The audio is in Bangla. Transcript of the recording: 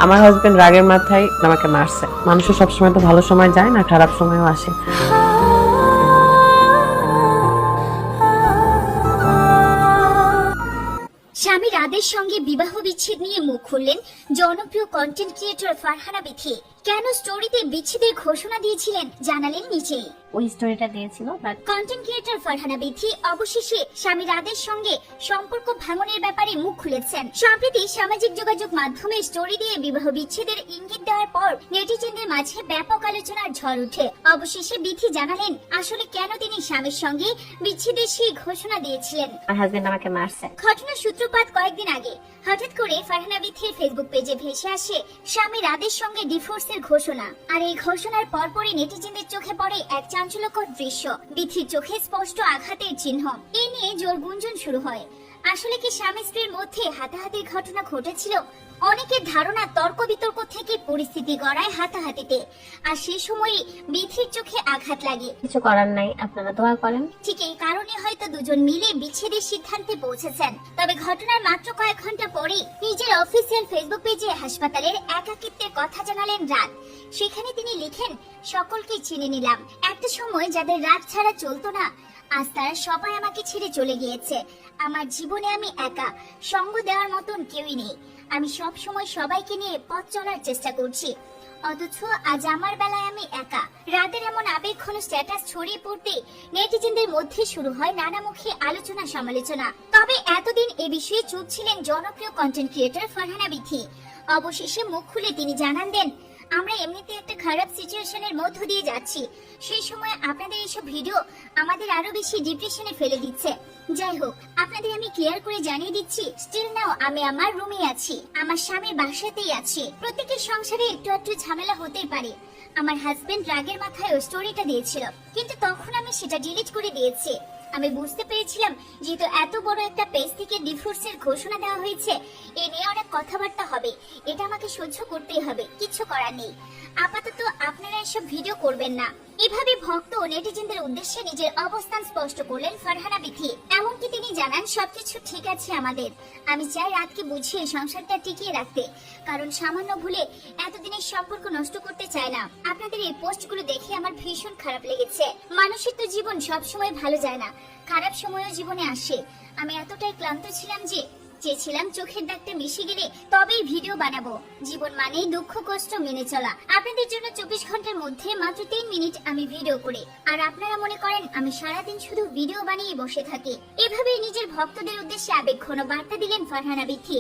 আমার হাজবেন্ড রাগের মাথায় আমাকে মারছে। মানুষের সবসময় তো ভালো সময় যায় না, খারাপ সময়ও আসে। স্বামী রাদের সঙ্গে বিবাহ বিচ্ছেদ নিয়ে মুখ খুললেন জনপ্রিয় কন্টেন্ট ক্রিয়েটর ফারহানা বিথি। কেন স্টোরিতে বিচ্ছেদের ঘোষণা দিয়েছিলেন জানালেন নিচেই। ওই স্টোরিটা দিয়েছিল but content creator Farhana Bithi অবশেষে স্বামী রাদের সঙ্গে সম্পর্ক ভাঙনের ব্যাপারে মুখ খুলেছেন। সম্প্রতি সামাজিক যোগাযোগ মাধ্যমে স্টোরি দিয়ে বিবাহ বিচ্ছেদের ইঙ্গিত দেওয়ার পর নেটিজেনদের মাঝে ব্যাপক আলোচনার ঝড় ওঠে। অবশেষে বিথি জানালেন আসলে কেন তিনি স্বামীর সঙ্গে বিচ্ছেদের সেই ঘোষণা দিয়েছিলেন। আমার হাজবেন্ড আমাকে মারছে। ঘটনার সূত্রপাত কয়েকদিন আগে হঠাৎ করে ফারহানা বিথির ফেসবুক পেজে ভেসে আসে স্বামী রাদের সঙ্গে ডিভোর্সের ঘোষণা। আর এই ঘোষণার পরপরই নেটিজেনদের চোখে পড়ে এক চাঞ্চল্যকর দৃশ্য, বিথির চোখে স্পষ্ট আঘাতের চিহ্ন। এ নিয়ে জোর গুঞ্জন শুরু হয়। আসলে কি স্বামী স্ত্রীর মধ্যে হাতাহাতির ঘটনা ঘটেছিল? অনেকের ধারণা তর্ক বিতর্ক থেকে পরিস্থিতি গড়ায় হাতাহাতিতে, আর সেই সময়ই বিথির চোখে আঘাত লাগে। কিছু করার নাই, আপনারা দোয়া করেন। ঠিক এই কারণে হয়তো দুজন মিলে বিচ্ছেদের সিদ্ধান্তে পৌঁছেছেন। তবে ঘটনার মাত্র কয়েক ঘন্টা পরে নিজের অফিসিয়াল ফেসবুক পেজে হাসপাতালের একাকিত্বের কথা জানালেন রাত। সেখানে তিনি লিখেন, সকলকে চিনে নিলাম। একটা সময় যাদের রাত ছাড়া চলতো না, আজ তারা সবাই আমাকে ছেড়ে চলে গিয়েছে। আমার জীবনে আমি একা, সঙ্গ দেওয়ার মতন কেউই নেই। আমি সব সময় সবাইকে নিয়ে পথ চলার চেষ্টা করছি, অথচ আজ আমার বেলায় আমি একা। রাতের এমন আবেগঘন স্ট্যাটাস ছড়িয়ে পড়তে নেটিজেনদের মধ্যে শুরু হয় নানামুখী আলোচনা সমালোচনা। তবে এতদিন এ বিষয়ে চুপ ছিলেন জনপ্রিয় কন্টেন্ট ক্রিয়েটর ফারহানা বিথি। অবশেষে মুখ খুলে তিনি জানান দেন, আমরা এমনিতে একটা খারাপ সিচুয়েশনের মধ্য দিয়ে যাচ্ছি। সেই সময় আপনাদের এইসব ভিডিও আমাদের আরো বেশি ডিপ্রেশনে ফেলে দিচ্ছে। যাই হোক, আপনাদের আমি ক্লিয়ার করে জানিয়ে দিচ্ছি, স্টিল নাও আমি আমার রুমে আছি, আমার স্বামীর বাসাতেই আছি। প্রত্যেকের সংসারে একটু একটু ঝামেলা হতেই পারে। আমার হাজবেন্ড রাগের মাথায় ওই স্টোরিটা দিয়েছিল, কিন্তু তখন আমি সেটা ডিলিট করে দিয়েছি। আমি বুঝতে পেরেছিলাম যেহেতু এত বড় একটা পেজ থেকে ডিভোর্সের ঘোষণা দেওয়া হয়েছে, এ নিয়ে অনেক কথাবার্তা হবে, এটা আমাকে সহ্য করতেই হবে, কিছু করার নেই। আপাতত আপনারা এসব ভিডিও করবেন না। এভাবে ভক্ত ও নেটিজেনদের উদ্দেশ্যে নিজের অবস্থান স্পষ্ট করলেন ফারহানা বিথি। এমনকি তিনি জানান, সবকিছু ঠিক আছে আমাদের। আমি চাই রাতকে বুঝিয়ে সংসারটা টিকিয়ে রাখতে, কারণ সামান্য ভুলে এতদিনের সম্পর্ক নষ্ট করতে চায় না। আপনাদের এই পোস্টগুলো দেখে আমার ভীষণ খারাপ লেগেছে। মানুষের তো জীবন সবসময় ভালো যায় না, খারাপ সময়ও জীবনে আসে। আমি এতটাই ক্লান্ত ছিলাম যে চেয়েছিলাম চোখের ডাকটা মিশে গেলে তবেই ভিডিও বানাবো। জীবন মানেই দুঃখ কষ্ট মেনে চলা। আপনাদের জন্য 24 ঘন্টার মধ্যে মাত্র 3 মিনিট আমি ভিডিও করে, আর আপনারা মনে করেন আমি সারাদিন শুধু ভিডিও বানিয়ে বসে থাকি। এভাবেই নিজের ভক্তদের উদ্দেশ্যে আবেগঘন বার্তা দিলেন ফারহানা বিথি।